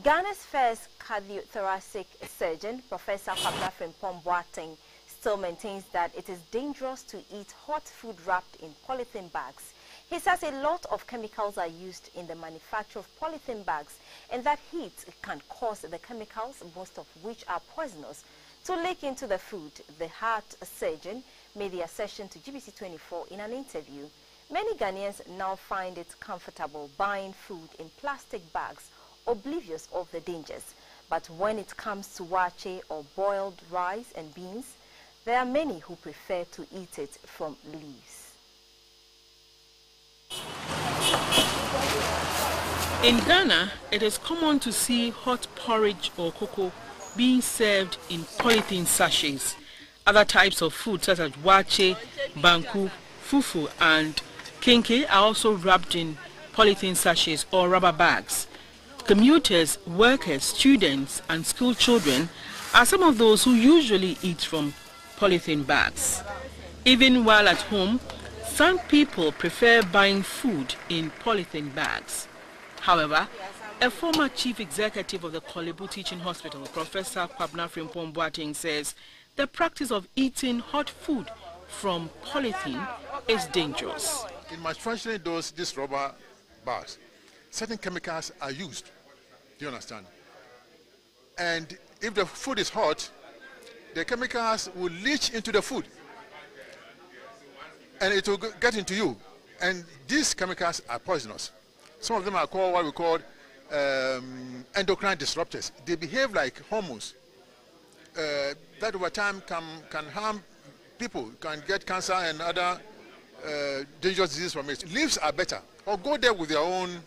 Ghana's first cardiothoracic surgeon, Professor Kwabena Frimpong-Boateng, still maintains that it is dangerous to eat hot food wrapped in polythene bags. He says a lot of chemicals are used in the manufacture of polythene bags and that heat can cause the chemicals, most of which are poisonous, to leak into the food. The heart surgeon made the assertion to GBC24 in an interview. Many Ghanaians now find it comfortable buying food in plastic bags, oblivious of the dangers. But when it comes to waakye or boiled rice and beans, there are many who prefer to eat it from leaves. In Ghana, it is common to see hot porridge or cocoa being served in polythene sachets. Other types of food such as waakye, banku, fufu and kenke are also wrapped in polythene sachets or rubber bags. Commuters, workers, students and school children are some of those who usually eat from polythene bags. Even while at home, some people prefer buying food in polythene bags. However, a former chief executive of the Korle Bu Teaching Hospital, Professor Kwabena Frimpong-Boateng, says the practice of eating hot food from polythene is dangerous. In manufacturing these rubber bags, certain chemicals are used. Do you understand? And if the food is hot, the chemicals will leach into the food and it will get into you. And these chemicals are poisonous. Some of them are called what we call endocrine disruptors. They behave like hormones that over time can harm people, can get cancer and other dangerous diseases from it. Leaves are better, or go there with their own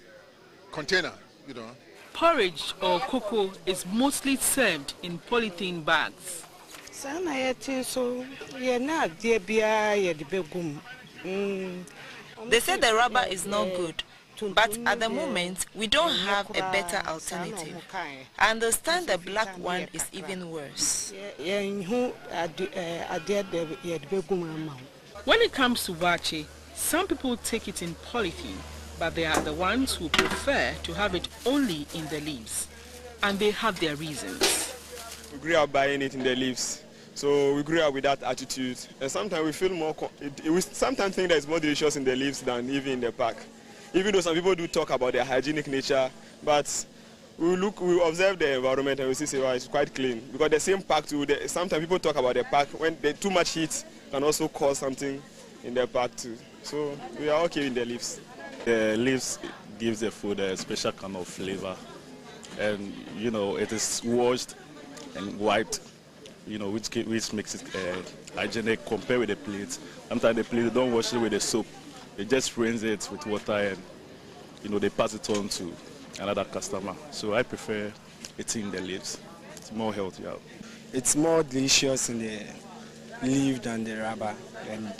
container, you know. Porridge or cocoa is mostly served in polythene bags. They say the rubber is not good, but at the moment we don't have a better alternative. I understand the black one is even worse. When it comes to waakye, some people take it in polythene, but they are the ones who prefer to have it only in the leaves, and they have their reasons. We grew up buying it in the leaves, so we grew up with that attitude. And sometimes we feel more. We sometimes think that it's more delicious in the leaves than even in the pack. Even though some people do talk about their hygienic nature, but we observe the environment and we see well, it's quite clean. Because the same pack too. Sometimes people talk about the pack when too much heat can also cause something in the pack too. So we are okay in the leaves. The leaves gives the food a special kind of flavor, and you know it is washed and wiped, you know, which makes it hygienic compared with the plates. Sometimes the plates don't wash it with the soap; they just rinse it with water and you know they pass it on to another customer. So I prefer eating the leaves. It's more healthier. It's more delicious in the leaf than the rubber, and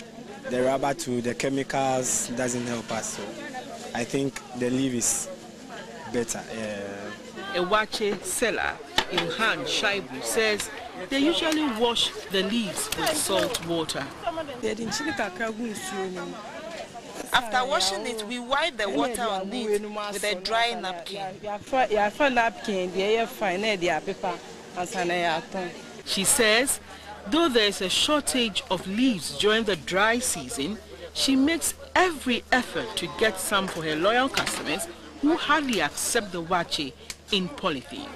the rubber too, the chemicals doesn't help us. So I think the leaf is better. A waakye seller, Ilhan Shaibu, says they usually wash the leaves with salt water. After washing it, we wipe the water on it with a dry napkin. She says, though there is a shortage of leaves during the dry season, she makes every effort to get some for her loyal customers who hardly accept the waakye in polythene.